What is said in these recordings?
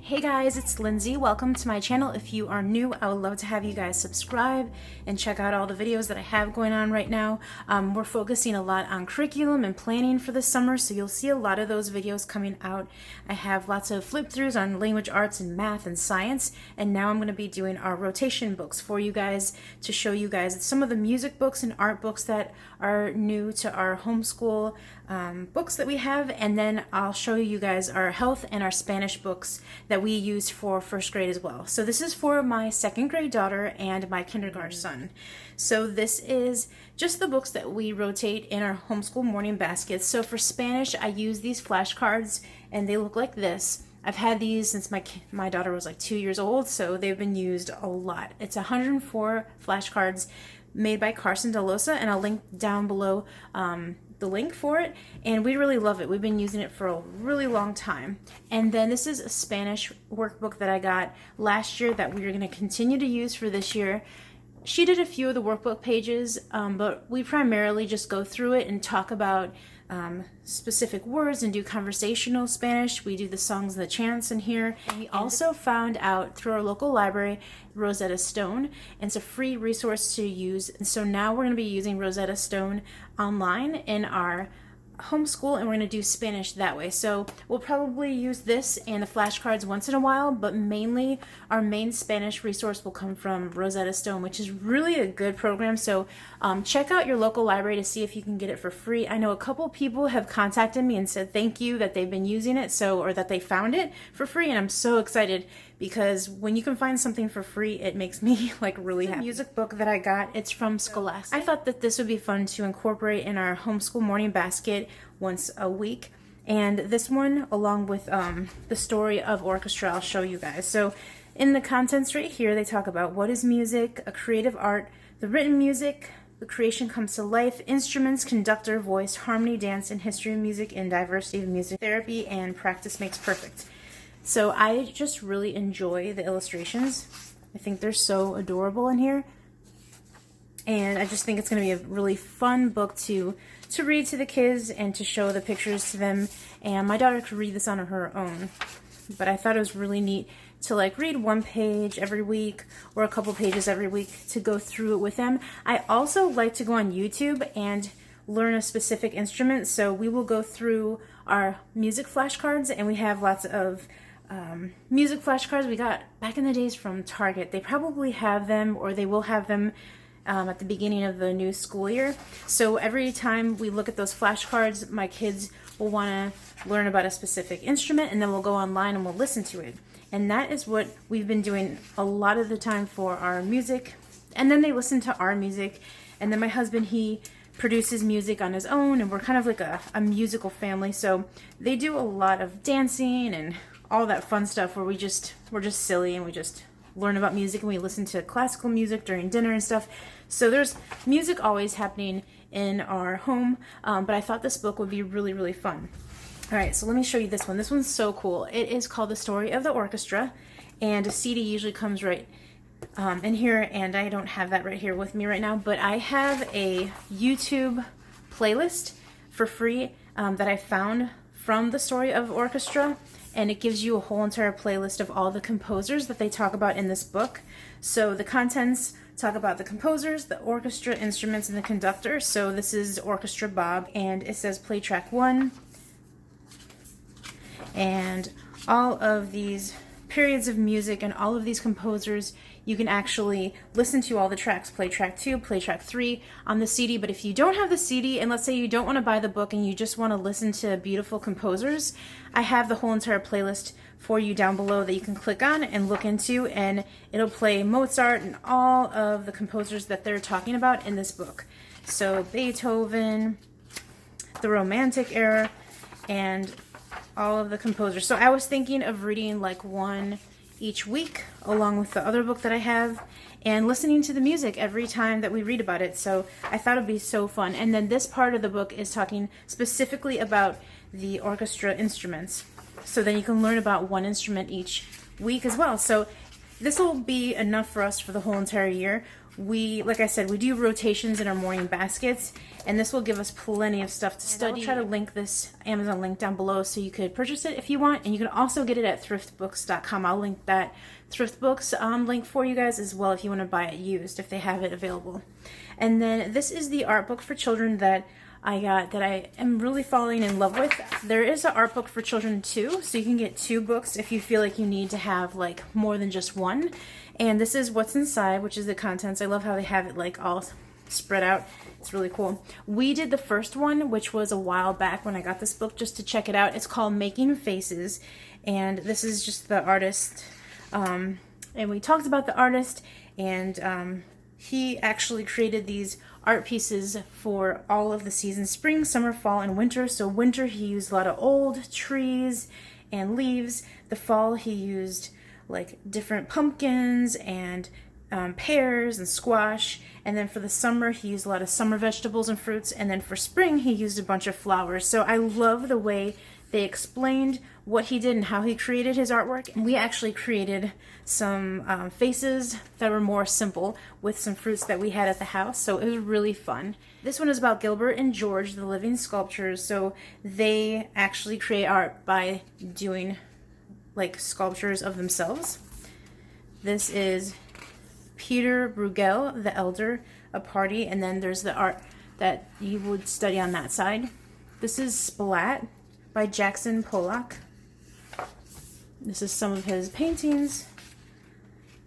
Hey guys, it's Lindsay. Welcome to my channel. If you are new, I would love to have you guys subscribe and check out all the videos that I have going on right now. We're focusing a lot on curriculum and planning for the summer, so you'll see a lot of those videos coming out. I have lots of flip-throughs on language arts and math and science, and now I'm going to be doing our rotation books for you guys to show you guys some of the music books and art books that are new to our homeschool books that we have, and then I'll show you guys our health and our Spanish books that we use for first grade as well. So this is for my second grade daughter and my kindergarten son. So this is just the books that we rotate in our homeschool morning baskets. So for Spanish, I use these flashcards and they look like this. I've had these since my daughter was like 2 years old, so they've been used a lot. It's 104 flashcards made by Carson DeLosa, and I'll link down below the link for it, and we really love it. We've been using it for a really long time. And then this is a Spanish workbook that I got last year that we're going to continue to use for this year. She did a few of the workbook pages, but we primarily just go through it and talk about specific words and do conversational Spanish. We do the songs and the chants in here. And we also found out through our local library Rosetta Stone, and it's a free resource to use. And so now we're going to be using Rosetta Stone online in our homeschool, and we're going to do Spanish that way. So we'll probably use this and the flashcards once in a while, but mainly our main Spanish resource will come from Rosetta Stone, which is really a good program. So check out your local library to see if you can get it for free. I know a couple people have contacted me and said thank you that they've been using it, or that they found it for free, and I'm so excited because when you can find something for free, it makes me like really happy. The music book that I got, it's from Scholastic. I thought that this would be fun to incorporate in our homeschool morning basket once a week. And this one, along with the story of orchestra, I'll show you guys. So in the contents right here, they talk about what is music, a creative art, the written music, the creation comes to life, instruments, conductor, voice, harmony, dance, and history of music, and diversity of music, therapy, and practice makes perfect. So I just really enjoy the illustrations. I think they're so adorable in here. And I just think it's going to be a really fun book to read to the kids and to show the pictures to them. And my daughter could read this on her own. But I thought it was really neat to like read one page every week or a couple pages every week to go through it with them. I also like to go on YouTube and learn a specific instrument. So we will go through our music flashcards, and we have lots of music flashcards we got back in the days from Target. They probably have them, or they will have them at the beginning of the new school year. So every time we look at those flashcards, my kids will want to learn about a specific instrument, and then we'll go online and we'll listen to it. And that is what we've been doing a lot of the time for our music. And then they listen to our music. And then my husband, he produces music on his own, and we're kind of like a musical family. So they do a lot of dancing and all that fun stuff where we're just silly and we just learn about music, and we listen to classical music during dinner and stuff. So there's music always happening in our home, but I thought this book would be really, really fun. All right, so let me show you this one. This one's so cool. It is called The Story of the Orchestra, and a CD usually comes right in here, and I don't have that right here with me right now, but I have a YouTube playlist for free that I found from The Story of Orchestra, and it gives you a whole entire playlist of all the composers that they talk about in this book. So the contents talk about the composers, the orchestra instruments, and the conductor. So this is Orchestra Bob, and it says play track 1. And all of these periods of music and all of these composers, you can actually listen to all the tracks. Play track 2, play track 3 on the CD. But if you don't have the CD, and let's say you don't want to buy the book and you just want to listen to beautiful composers, I have the whole entire playlist for you down below that you can click on and look into, and it'll play Mozart and all of the composers that they're talking about in this book. So Beethoven, the Romantic era, and all of the composers. So I was thinking of reading like one each week along with the other book that I have, and listening to the music every time that we read about it. So I thought it'd be so fun. And then this part of the book is talking specifically about the orchestra instruments. So then you can learn about one instrument each week as well. So this will be enough for us for the whole entire year. Like I said, we do rotations in our morning baskets, and this will give us plenty of stuff to study. I'll try to link this Amazon link down below so you could purchase it if you want, and you can also get it at thriftbooks.com. I'll link that ThriftBooks link for you guys as well if you want to buy it used, if they have it available. And then this is the art book for children that I got, that I am really falling in love with. There is an art book for children too, so you can get 2 books if you feel like you need to have like more than just one. And this is what's inside, which is the contents. I love how they have it like all spread out. It's really cool. We did the first one, which was a while back when I got this book, just to check it out. It's called Making Faces, and this is just the artist. And we talked about the artist, and he actually created these art pieces for all of the seasons: spring, summer, fall, and winter. So winter, he used a lot of old trees and leaves. The fall, he used like different pumpkins and pears and squash. And then for the summer, he used a lot of summer vegetables and fruits. And then for spring, he used a bunch of flowers. So I love the way they explained what he did and how he created his artwork. And we actually created some faces that were more simple with some fruits that we had at the house. So it was really fun. This one is about Gilbert and George, the living sculptures. So they actually create art by doing like sculptures of themselves. This is Peter Bruegel, the elder, a party, and then there's the art that you would study on that side. This is Splat by Jackson Pollock. This is some of his paintings.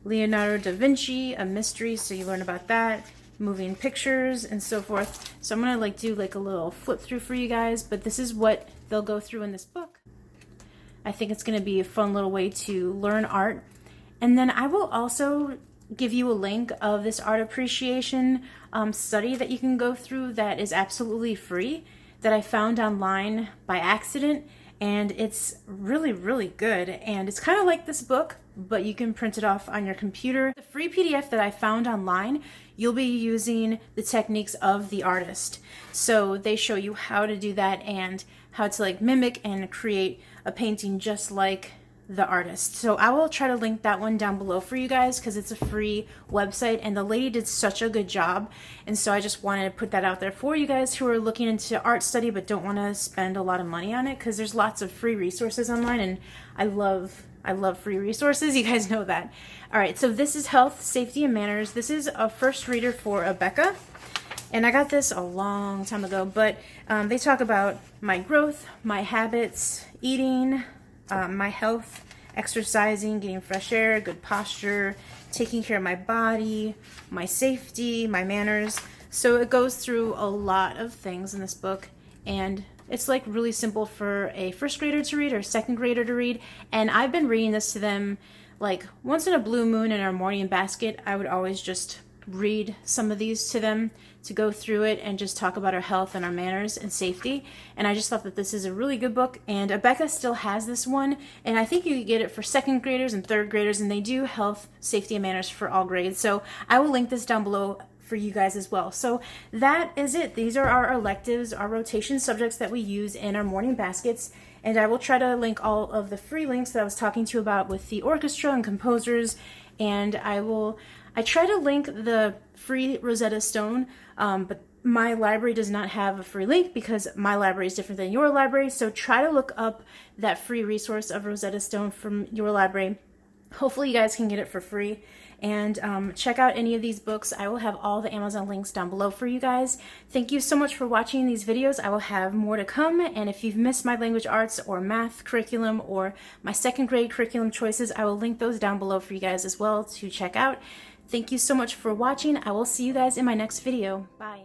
Leonardo da Vinci, a mystery, so you learn about that. Moving pictures and so forth. So I'm gonna like do like a little flip through for you guys, but this is what they'll go through in this book. I think it's going to be a fun little way to learn art. And then I will also give you a link of this art appreciation study that you can go through that is absolutely free, that I found online by accident, and it's really, really good. And it's kind of like this book, but you can print it off on your computer. The free PDF that I found online, you'll be using the techniques of the artist. So they show you how to do that and how to like mimic and create a painting just like the artist. So I will try to link that one down below for you guys because it's a free website, and the lady did such a good job. And so I just wanted to put that out there for you guys who are looking into art study but don't want to spend a lot of money on it, because there's lots of free resources online, and I love free resources. You guys know that. All right, so this is Health, Safety, and Manners. This is a first reader for Abeka. And I got this a long time ago, but they talk about my growth, my habits, eating, my health, exercising, getting fresh air, good posture, taking care of my body, my safety, my manners. So it goes through a lot of things in this book, and it's like really simple for a first grader to read or second grader to read. And I've been reading this to them like once in a blue moon in our morning basket. I would always just read some of these to them to go through it and just talk about our health and our manners and safety. And I just thought that this is a really good book, and Abeka still has this one, and I think you can get it for second graders and third graders, and they do health, safety, and manners for all grades. So I will link this down below for you guys as well. So that is it. These are our electives, our rotation subjects that we use in our morning baskets. And I will try to link all of the free links that I was talking to you about with the orchestra and composers. And I try to link the free Rosetta Stone, but my library does not have a free link because my library is different than your library. So try to look up that free resource of Rosetta Stone from your library. Hopefully you guys can get it for free. And check out any of these books. I will have all the Amazon links down below for you guys. Thank you so much for watching these videos. I will have more to come. And if you've missed my language arts or math curriculum or my second grade curriculum choices, I will link those down below for you guys as well to check out. Thank you so much for watching. I will see you guys in my next video. Bye.